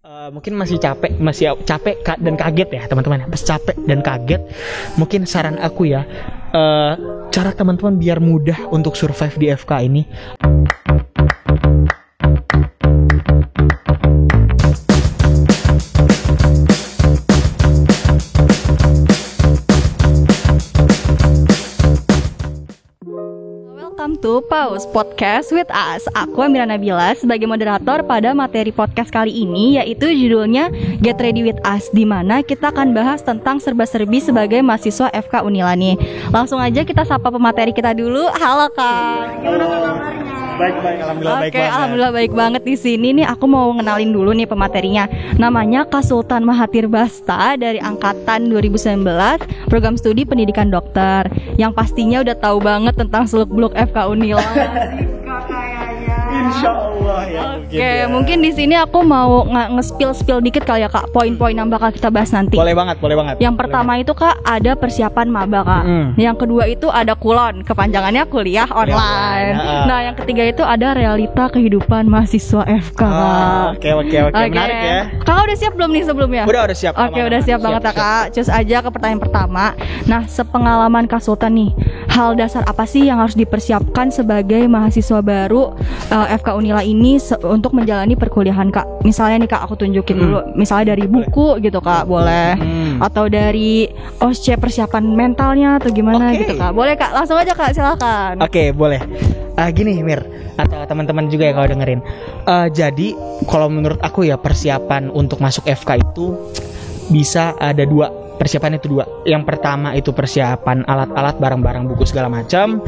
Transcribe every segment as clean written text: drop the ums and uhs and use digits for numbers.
Mungkin masih capek dan kaget ya teman-teman. Pas capek dan kaget, mungkin saran aku ya, cara teman-teman biar mudah untuk survive di FK ini. Welcome to Pause Podcast with us. Aku Amira Nabila sebagai moderator pada materi podcast kali ini, yaitu judulnya Get Ready with Us, di mana kita akan bahas tentang serba-serbi sebagai mahasiswa FK Unila nih. Langsung aja kita sapa pemateri kita dulu. Halo Kak, gimana kabarnya? Baik, alhamdulillah baik banget. Alhamdulillah baik banget di sini nih. Aku mau ngenalin dulu nih pematerinya. Namanya Kak Sultan Mahathir Basta dari angkatan 2019, program studi pendidikan dokter. Yang pastinya udah tahu banget tentang seluk-beluk FK Unila. Insya Allah ya. Oke, mungkin di sini aku mau nge-spill dikit kali ya Kak, poin-poin yang bakal kita bahas nanti. Boleh banget. Yang pertama itu Kak, ada persiapan maba Kak. Yang kedua itu ada kulon, kepanjangannya kuliah online. Nah, yang ketiga itu ada realita kehidupan mahasiswa FK. Oke, menarik ya. Kakak udah siap belum nih sebelumnya? Udah siap. Oke, udah siap banget ya Kak. Cus aja ke pertanyaan pertama. Nah, sepengalaman Kak Sultan nih, hal dasar apa sih yang harus dipersiapkan sebagai mahasiswa baru FK Unila ini untuk menjalani perkuliahan Kak? Misalnya nih Kak, aku tunjukin dulu. Misalnya dari buku gitu Kak, boleh. Atau dari OSCE persiapan mentalnya atau gimana gitu Kak. Boleh Kak, langsung aja Kak, silakan. Oke, boleh. Gini Mir, atau teman-teman juga ya kalau dengerin. Jadi kalau menurut aku ya, persiapan untuk masuk FK itu bisa ada dua. Persiapan itu dua. Yang pertama itu persiapan alat-alat, barang-barang, buku segala macam.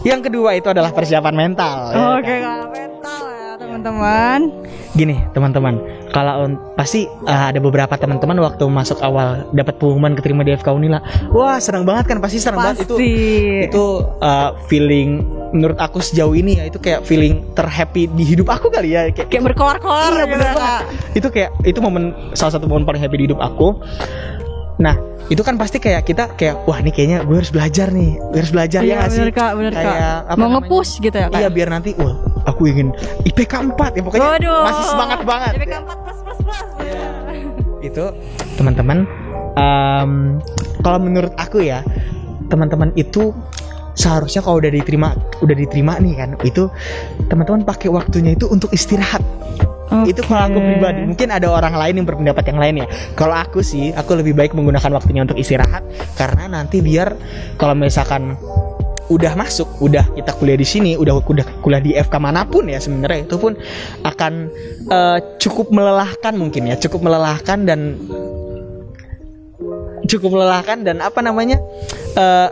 Yang kedua itu adalah persiapan mental. Oke, mental ya teman-teman. Gini teman-teman, kalau pasti ada beberapa teman-teman waktu masuk awal dapat pengumuman keterima di FK Unila, wah senang banget kan, pasti senang banget itu feeling menurut aku sejauh ini ya, itu kayak feeling terhappy di hidup aku kali ya, kayak berkoar-koar. Iya bener banget. Itu salah satu momen paling happy di hidup aku. Nah, itu kan pasti kayak kita wah nih kayaknya gue harus belajar ya nggak sih? Bener Kak. Mau nge-push gitu ya Kak? Iya, biar nanti aku ingin IPK 4 ya, pokoknya masih semangat banget. IPK 4 plus. Itu teman-teman, kalau menurut aku ya, teman-teman itu seharusnya kalau udah diterima nih kan, itu teman-teman pakai waktunya itu untuk istirahat. Okay. Itu kalau aku pribadi. Mungkin ada orang lain yang berpendapat yang lain ya. Kalau aku sih, aku lebih baik menggunakan waktunya untuk istirahat, karena nanti biar kalau misalkan udah kita kuliah di sini, udah kuliah di FK manapun ya, sebenarnya itu pun akan cukup melelahkan dan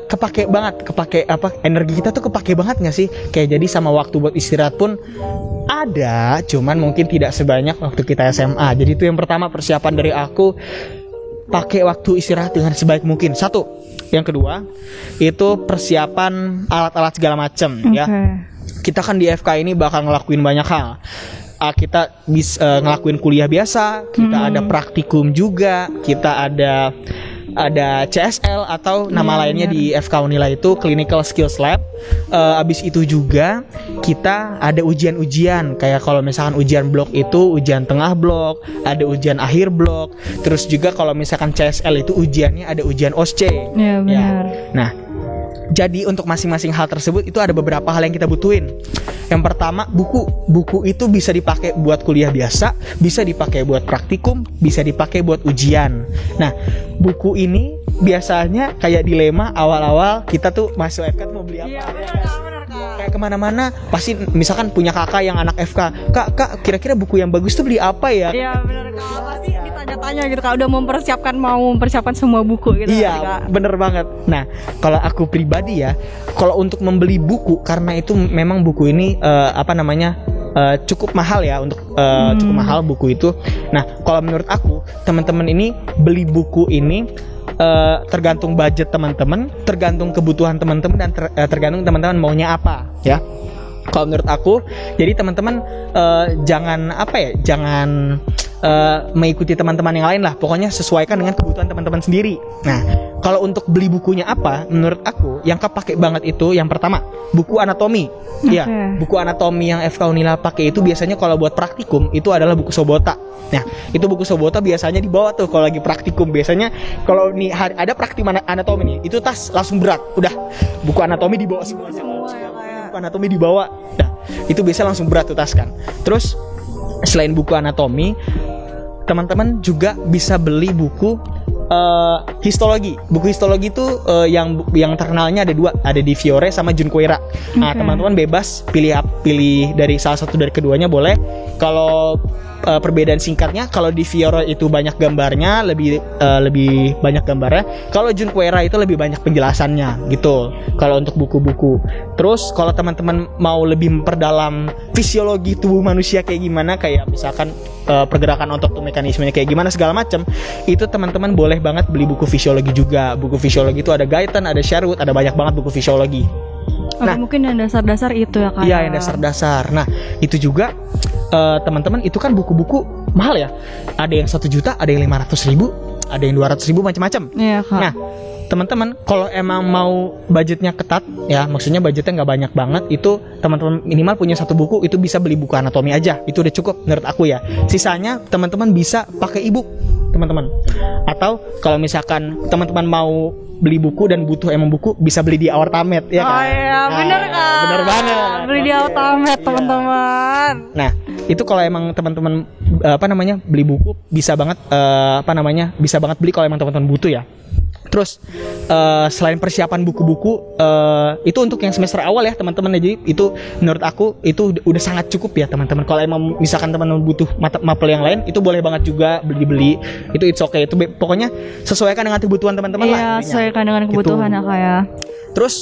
kepake energi kita tuh kepake banget nggak sih? Kayak jadi sama waktu buat istirahat pun ada, cuman mungkin tidak sebanyak waktu kita SMA. Jadi itu yang pertama, persiapan dari aku, pakai waktu istirahat dengan sebaik mungkin. Satu. Yang kedua itu persiapan alat-alat segala macam ya. Kita kan di FK ini bakal ngelakuin banyak hal. Kita bisa ngelakuin kuliah biasa, kita ada praktikum juga, kita ada CSL atau nama lainnya di FK Unila itu Clinical Skills Lab. Abis itu juga kita ada ujian-ujian, kayak kalau misalkan ujian blok itu ujian tengah blok, ada ujian akhir blok. Terus juga kalau misalkan CSL itu ujiannya ada ujian OSCE. Ya, benar. Nah, jadi untuk masing-masing hal tersebut itu ada beberapa hal yang kita butuhin. Yang pertama, buku itu bisa dipakai buat kuliah biasa, bisa dipakai buat praktikum, bisa dipakai buat ujian. Nah, buku ini biasanya kayak dilema awal-awal kita tuh masuk FK tuh mau beli apa. Iya, bener, kayak kemana-mana pasti misalkan punya kakak yang anak FK, kak kira-kira buku yang bagus tuh beli apa ya? Iya bener Kak, pasti ditanya-tanya gitu Kak, udah mau mempersiapkan semua buku gitu. Iya, bener banget. Nah, kalau aku pribadi ya, kalau untuk membeli buku, karena itu memang buku ini cukup mahal ya, cukup mahal buku itu. Nah, kalau menurut aku, teman-teman ini beli buku ini tergantung budget teman-teman, tergantung kebutuhan teman-teman, dan tergantung teman-teman maunya apa ya. Kalau menurut aku, jadi teman-teman jangan mengikuti teman-teman yang lain lah. Pokoknya sesuaikan dengan kebutuhan teman-teman sendiri. Nah, kalau untuk beli bukunya apa? Menurut aku yang kepake banget itu yang pertama buku anatomi. Iya, buku anatomi yang FK Unila pakai itu biasanya kalau buat praktikum itu adalah buku Sobota. Nah, itu buku Sobota biasanya dibawa tuh kalau lagi praktikum. Biasanya kalau nih ada praktikum anatomi nih, itu tas langsung berat. Udah, buku anatomi dibawa semuanya. Buku anatomi dibawa. Nah, itu biasa langsung berat tuh tas kan. Terus selain buku anatomi, teman-teman juga bisa beli buku histologi. Buku histologi itu yang terkenalnya ada 2, ada di Fiore sama Junqueira. Nah, teman-teman bebas pilih dari salah satu dari keduanya boleh. Kalau perbedaan singkatnya, kalau di Fiore itu banyak gambarnya, lebih banyak gambarnya. Kalau Junqueira itu lebih banyak penjelasannya gitu. Kalau untuk buku-buku. Terus kalau teman-teman mau lebih memperdalam fisiologi tubuh manusia kayak gimana, kayak misalkan pergerakan otot tuh mekanismenya kayak gimana segala macam, itu teman-teman boleh banget beli buku fisiologi juga. Buku fisiologi itu ada Guyton, ada Sherwood, ada banyak banget buku fisiologi. Nah, mungkin yang dasar-dasar itu ya kan? Iya, yang dasar-dasar. Nah, itu juga teman-teman, itu kan buku-buku mahal ya. Ada yang 1 juta, ada yang 500.000, ada yang 200.000, macam-macam. Iya, Kak. Nah, teman-teman kalau emang mau budgetnya ketat ya, maksudnya budgetnya nggak banyak banget, itu teman-teman minimal punya 1 buku, itu bisa beli buku anatomi aja, itu udah cukup menurut aku ya. Sisanya teman-teman bisa pakai e-book teman-teman, atau kalau misalkan teman-teman mau beli buku dan butuh emang buku, bisa beli di Awartamed ya kan? Oh iya, bener kan? Bener banget. Beli di Awartamed, teman-teman. Nah, itu kalau emang teman-teman beli buku bisa banget bisa banget beli kalau emang teman-teman butuh ya. Terus selain persiapan buku-buku, itu untuk yang semester awal ya teman-teman. Jadi itu menurut aku itu udah sangat cukup ya teman-teman. Kalau emang misalkan teman-teman butuh mapel yang lain, itu boleh banget juga beli-beli. Itu it's okay. Itu pokoknya sesuaikan dengan kebutuhan teman-teman lah. Iya, sesuaikan dengan kebutuhan gitu. ya kayak. Terus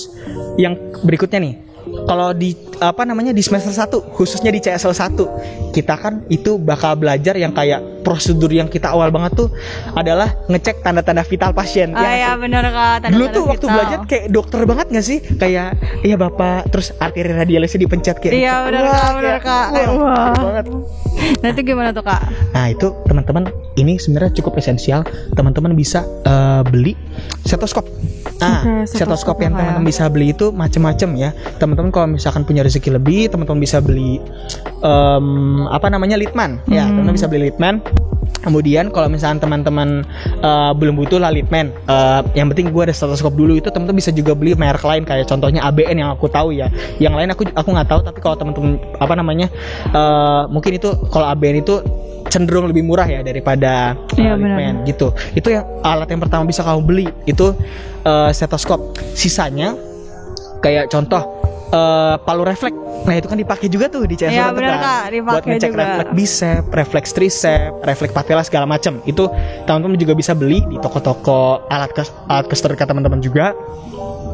yang berikutnya nih, kalau di di semester 1 khususnya di CSL 1, kita kan itu bakal belajar yang kayak prosedur yang kita awal banget tuh adalah ngecek tanda-tanda vital pasien. Iya benar Kak, dulu tuh waktu belajar kayak dokter banget gak sih? Kayak iya Bapak, terus arteri radialisnya dipencet kayak. Iya benar Kak. Wah, banget. Nah itu gimana tuh Kak? Nah itu teman-teman, ini sebenarnya cukup esensial. Teman-teman bisa beli stetoskop. Nah, stetoskop yang teman-teman bisa beli itu macam-macam ya. Teman-teman kalau misalkan punya rezeki lebih, teman-teman bisa beli Littmann. Ya, teman-teman bisa beli Littmann. Kemudian kalau misalkan teman-teman belum butuh lah Littmann, yang penting gue ada stetoskop dulu, itu teman-teman bisa juga beli merek lain kayak contohnya ABN yang aku tahu ya. Yang lain aku nggak tahu, tapi kalau teman-teman mungkin itu kalau ABN itu cenderung lebih murah ya daripada Littmann gitu. Itu yang alat yang pertama bisa kamu beli, itu stetoskop. Sisanya kayak contoh palu refleks. Nah itu kan dipakai juga tuh di CSL kan, buat ngecek refleks bicep, refleks tricep, refleks patella segala macam. Itu teman-teman juga bisa beli di toko-toko alat kesterika teman-teman juga.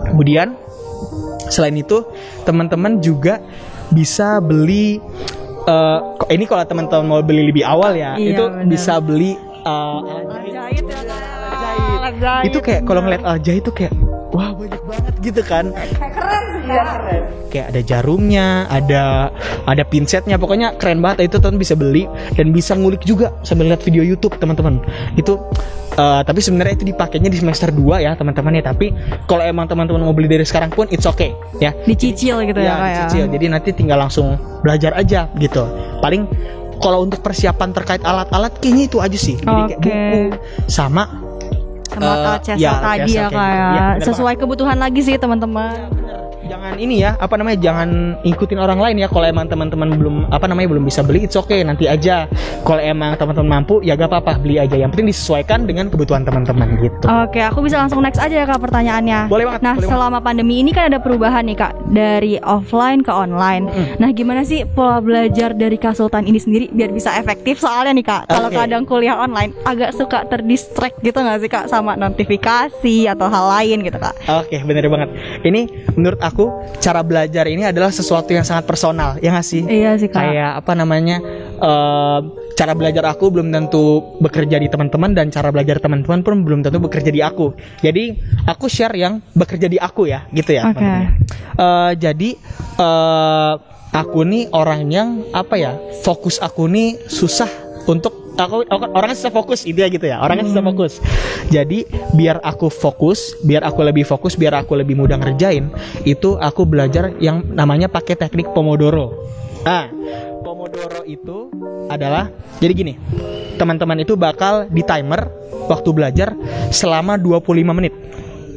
Kemudian selain itu teman-teman juga bisa beli ini kalau teman-teman mau beli lebih awal ya, itu bisa beli alat jahit. Itu kayak kalau ngeliat alat jahit itu kayak wah banyak banget gitu kan. Keren sih ya. Keren. Kayak ada jarumnya, ada pinsetnya, pokoknya keren banget. Itu teman bisa beli dan bisa ngulik juga sambil lihat video YouTube teman-teman. Itu tapi sebenarnya itu dipakainya di semester 2 ya teman-teman ya. Tapi kalau emang teman-teman mau beli dari sekarang pun it's okay ya. Dicicil gitu ya kayak. Dicicil. Jadi nanti tinggal langsung belajar aja gitu. Paling kalau untuk persiapan terkait alat-alat kayaknya itu aja sih. Jadi kayak buku sama tadi ya kayak sesuai kebutuhan lagi sih teman-teman. Jangan ini ya, jangan ikutin orang lain ya. Kalau emang teman-teman belum bisa beli, it's okay, nanti aja. Kalau emang teman-teman mampu, ya gak apa-apa, beli aja. Yang penting disesuaikan dengan kebutuhan teman-teman gitu. Oke, aku bisa langsung next aja ya Kak pertanyaannya. Boleh banget. Nah, selama pandemi ini kan ada perubahan nih Kak, dari offline ke online. Nah, gimana sih pola belajar dari Kak Sultan ini sendiri biar bisa efektif? Soalnya nih Kak, kalau kadang kuliah online agak suka terdistract gitu gak sih Kak sama notifikasi atau hal lain gitu Kak? Oke, bener banget. Ini menurut aku cara belajar ini adalah sesuatu yang sangat personal, ya nggak sih? Iya sih Kak. Kayak cara belajar aku belum tentu bekerja di teman-teman, dan cara belajar teman-teman pun belum tentu bekerja di aku. Jadi aku share yang bekerja di aku ya, gitu ya. Jadi aku nih orang yang fokus aku nih susah untuk aku orangnya susah fokus itu ya gitu ya. Orangnya susah fokus. Jadi biar aku lebih fokus, biar aku lebih mudah ngerjain, itu aku belajar yang namanya pakai teknik Pomodoro. Nah, Pomodoro itu adalah jadi gini. Teman-teman itu bakal di timer waktu belajar selama 25 menit.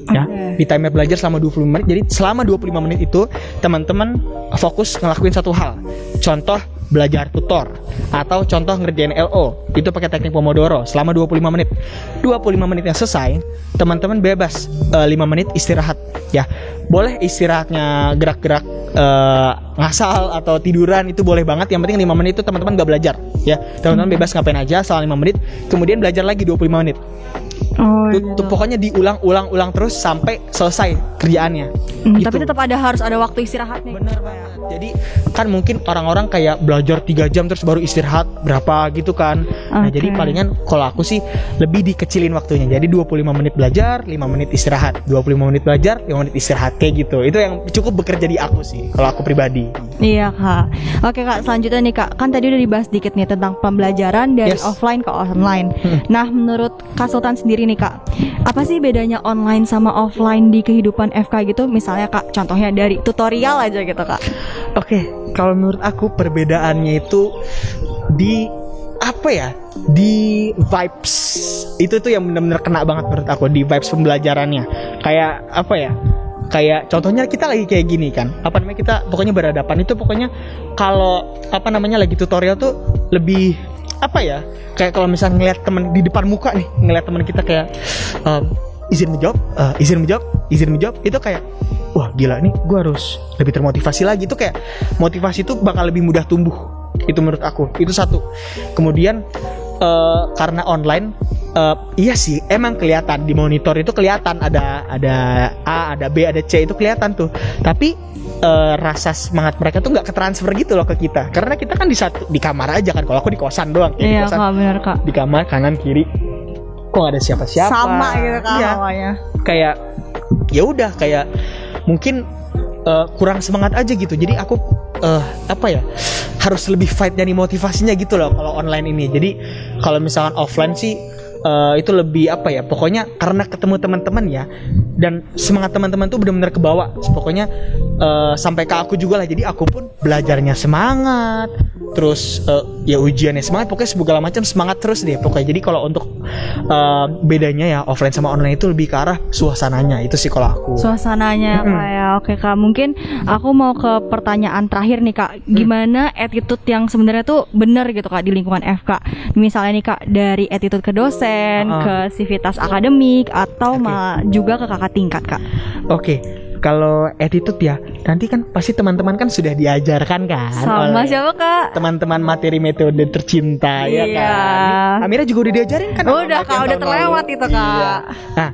Ya, di timer belajar selama 25 menit. Jadi selama 25 menit itu teman-teman fokus ngelakuin satu hal. Contoh belajar tutor atau contoh ngerjain LO. Itu pakai teknik Pomodoro selama 25 menit. 25 menitnya selesai, teman-teman bebas 5 menit istirahat. Ya, boleh istirahatnya gerak-gerak ngasal atau tiduran, itu boleh banget. Yang penting 5 menit itu teman-teman gak belajar. Ya, teman-teman bebas ngapain aja selama 5 menit. Kemudian belajar lagi 25 menit. Itu pokoknya diulang-ulang terus sampai selesai kerjaannya. Gitu. Tapi tetap harus ada waktu istirahatnya. Bener banget. Jadi kan mungkin orang-orang kayak belajar 3 jam terus baru istirahat berapa gitu kan. Nah, jadi palingan kalau aku sih lebih dikecilin waktunya. Jadi 25 menit belajar, 5 menit istirahat. 25 menit belajar, 5 menit istirahat, kayak gitu. Itu yang cukup bekerja di aku sih kalau aku pribadi. Iya, Kak. Oke, Kak, selanjutnya nih, Kak. Kan tadi udah dibahas dikit nih tentang pembelajaran dari offline ke online. Nah, menurut Kak Sultan sendiri nih, Kak, apa sih bedanya online sama offline di kehidupan FK gitu? Misalnya, Kak, contohnya dari tutorial aja gitu, Kak. Oke, kalau menurut aku perbedaannya itu di apa ya? Di vibes. Itu tuh yang benar-benar kena banget menurut aku, di vibes pembelajarannya. Kayak apa ya? Kayak contohnya kita lagi kayak gini kan. Apa namanya, kita pokoknya berhadapan itu, pokoknya kalau apa namanya lagi tutorial tuh lebih apa ya? Kayak kalau misalnya ngeliat teman di depan muka nih, ngeliat teman kita kayak izin menjawab, itu kayak wah gila nih, gue harus lebih termotivasi lagi. Itu kayak motivasi itu bakal lebih mudah tumbuh. Itu menurut aku, itu satu. Kemudian karena online, iya sih emang kelihatan di monitor itu, kelihatan ada A, ada B, ada C, itu kelihatan tuh. Tapi rasa semangat mereka tuh nggak ketransfer gitu loh ke kita, karena kita kan di kamar aja kan. Kalau aku di kosan doang, iya, di kosan, Kak, bener, Kak. di kamar kanan kiri kok nggak ada siapa-siapa, sama gitu, Kak, iya. hawanya. Kayak ya udah, kayak mungkin kurang semangat aja gitu. Jadi aku apa ya, harus lebih fight dari motivasinya gitu loh kalau online ini. Jadi kalau misalkan offline sih itu lebih apa ya, pokoknya karena ketemu teman-teman ya, dan semangat teman-teman tuh benar-benar kebawa. Pokoknya sampai ke aku juga lah. Jadi aku pun belajarnya semangat, terus ya ujiannya semangat, pokoknya segala macam semangat terus deh pokoknya. Jadi kalau untuk bedanya ya offline sama online itu lebih ke arah suasananya, itu sih kalau aku. Suasananya, Kak, ya. Oke, Kak, mungkin aku mau ke pertanyaan terakhir nih, Kak. Gimana attitude yang sebenarnya tuh benar gitu, Kak, di lingkungan FK? Misalnya nih, Kak, dari attitude ke dosen, ke sivitas akademik, atau juga ke kakak tingkat, Kak. Oke. Kalau attitude ya, nanti kan pasti teman-teman kan sudah diajarkan kan sama siapa, Kak? Teman-teman materi metode tercinta, ya kan. Amira juga udah diajarin kan? Udah, Kak, udah terlewat itu, Kak. Iya. Nah,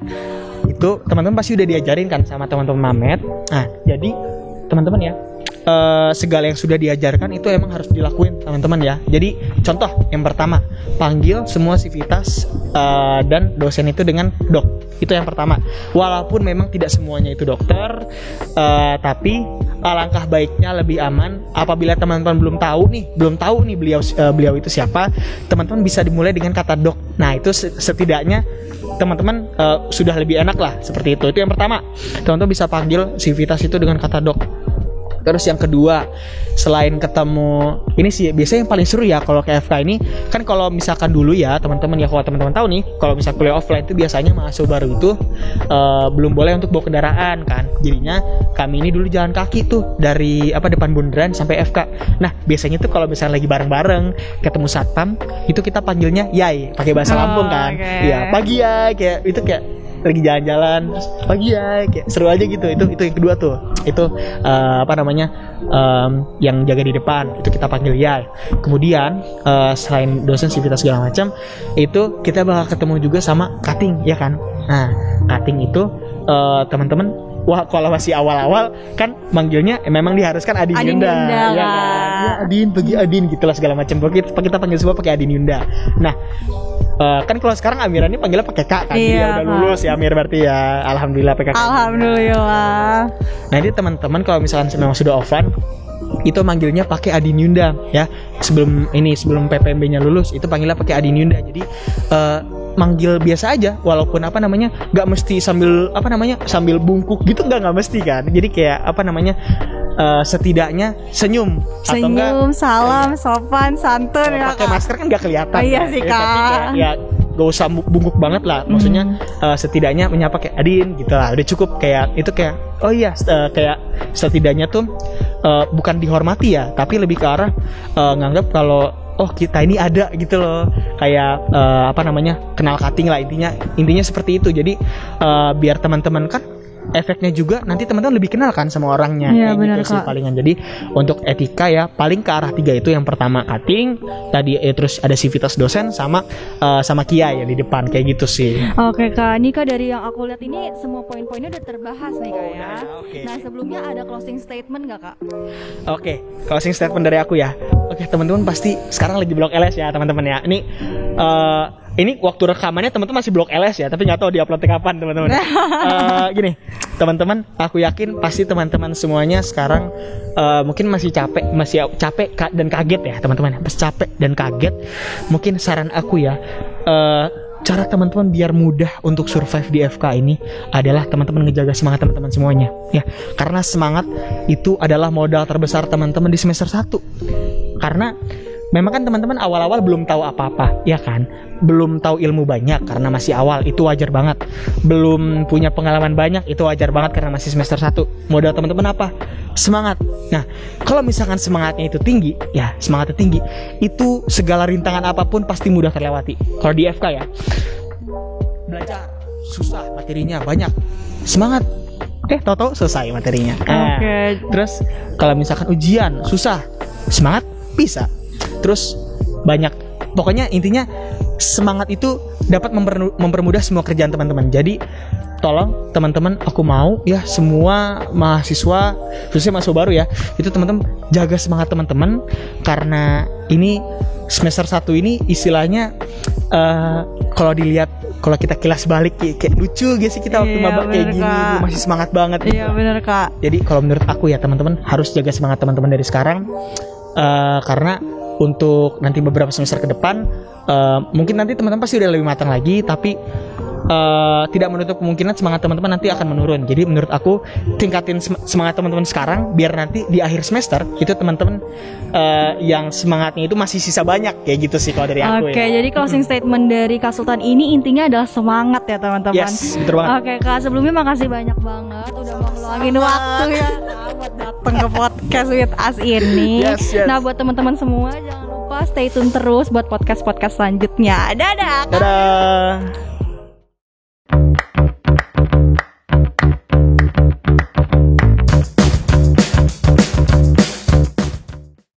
itu teman-teman pasti udah diajarin kan sama teman-teman Mamet. Nah, jadi teman-teman ya, segala yang sudah diajarkan itu emang harus dilakuin teman-teman ya. Jadi contoh yang pertama, panggil semua sivitas dan dosen itu dengan dok. Itu yang pertama. Walaupun memang tidak semuanya itu dokter, tapi alangkah baiknya lebih aman apabila teman-teman belum tahu nih beliau itu siapa, teman-teman bisa dimulai dengan kata dok. Nah, itu setidaknya teman-teman sudah lebih enak lah seperti itu. Itu yang pertama. Teman-teman bisa panggil sivitas itu dengan kata dok. Terus yang kedua, selain ketemu, ini sih biasanya yang paling seru ya kalau ke FK ini kan. Kalau misalkan dulu ya teman-teman ya, kalau teman-teman tahu nih, kalau misalkan kuliah offline itu biasanya mahasiswa baru itu belum boleh untuk bawa kendaraan kan. Jadinya kami ini dulu jalan kaki tuh dari depan bundaran sampai FK. Nah, biasanya tuh kalau misalnya lagi bareng-bareng ketemu satpam, itu kita panggilnya yai, pakai bahasa Lampung kan. Iya, pagi ya, kayak itu kayak lagi jalan-jalan, terus pagi ya, kayak seru aja gitu. Itu yang kedua tuh. Itu yang jaga di depan itu kita panggil ya. Kemudian selain dosen sivitas segala macam, itu kita bakal ketemu juga sama cutting ya kan. Nah, cutting itu teman-teman, wah kalau masih awal-awal kan manggilnya memang diharuskan Adin Yunda ya kan. Ya, Adin, pergi Adin gitulah segala macam. Kita panggil semua pakai Adin Yunda. Nah, kan kalau sekarang Amira ini panggilnya pakai Kak kan. Dia udah lulus ya Amir, berarti ya alhamdulillah pakai Kak. Alhamdulillah. Nah, ini teman-teman kalau misalkan memang sudah offline, itu manggilnya pakai Adinyunda ya. Sebelum PPMB-nya lulus itu panggilnya pakai Adinyunda. Jadi manggil biasa aja, walaupun nggak mesti sambil sambil bungkuk gitu, nggak mesti kan. Jadi kayak setidaknya senyum atau enggak salam, sopan, santun ya. Pakai masker kan nggak kelihatan. Iya sih, Kak. Tapi ya gak usah bungkuk banget lah. Maksudnya setidaknya menyapa kayak Adin gitu lah. Udah cukup kayak itu kayak kayak setidaknya tuh bukan dihormati ya, tapi lebih ke arah nganggap kalau kita ini ada gitu loh, kayak kenal cutting lah, intinya seperti itu. Jadi biar teman-teman kan efeknya juga nanti teman-teman lebih kenal kan sama orangnya. Iya, kayak benar, gitu sih Kak. palingan. Jadi untuk etika ya paling ke arah 3 itu. Yang pertama cutting tadi, terus ada civitas dosen sama Kia ya di depan, kayak gitu sih. Oke Kak, ini Kak dari yang aku lihat ini semua poin-poinnya udah terbahas nih Kak ya. Oke. Nah sebelumnya ada closing statement nggak Kak? Oke, closing statement dari aku ya. Oke, teman-teman pasti sekarang lagi blok LS ya teman-teman ya. Ini waktu rekamannya teman-teman masih blok LS ya, tapi nggak tahu diuploadnya kapan teman-teman. Gini, teman-teman, aku yakin pasti teman-teman semuanya sekarang mungkin masih capek dan kaget ya teman-teman. Pas capek dan kaget, mungkin saran aku ya, cara teman-teman biar mudah untuk survive di FK ini adalah teman-teman ngejaga semangat teman-teman semuanya ya. Karena semangat itu adalah modal terbesar teman-teman di semester 1. Karena memang kan teman-teman awal-awal belum tahu apa-apa, ya kan? Belum tahu ilmu banyak karena masih awal, itu wajar banget. Belum punya pengalaman banyak, itu wajar banget karena masih semester 1. Modal teman-teman apa? Semangat. Nah, kalau misalkan semangatnya itu tinggi, ya semangatnya tinggi, itu segala rintangan apapun pasti mudah terlewati. Kalau di FK ya, belajar susah, materinya banyak, semangat, tahu-tahu selesai materinya. Oke. Terus kalau misalkan ujian susah, semangat bisa. Terus banyak, pokoknya intinya semangat itu dapat mempermudah semua kerjaan teman-teman. Jadi tolong teman-teman, aku mau ya semua mahasiswa, khususnya mahasiswa baru ya, itu teman-teman jaga semangat teman-teman. Karena ini semester 1 ini istilahnya kalau kita kilas balik kayak lucu gitu sih kita waktu maba kayak gini, masih semangat banget. Iya benar Kak. Jadi kalau menurut aku ya teman-teman harus jaga semangat teman-teman dari sekarang, karena untuk nanti beberapa semester ke depan mungkin nanti teman-teman pasti udah lebih matang lagi, tapi tidak menutup kemungkinan semangat teman-teman nanti akan menurun. Jadi menurut aku tingkatin semangat teman-teman sekarang biar nanti di akhir semester itu teman-teman yang semangatnya itu masih sisa banyak, kayak gitu sih kalau dari aku. Oke, jadi closing statement dari Kak Sultan ini intinya adalah semangat ya teman-teman. Yes, betul banget. Oke Kak, sebelumnya makasih banyak banget udah mau ngeluangin waktu ya buat datang ke podcast with us ini. Yes. Nah buat teman-teman semua jangan lupa stay tune terus buat podcast selanjutnya. Dadah. Dadah.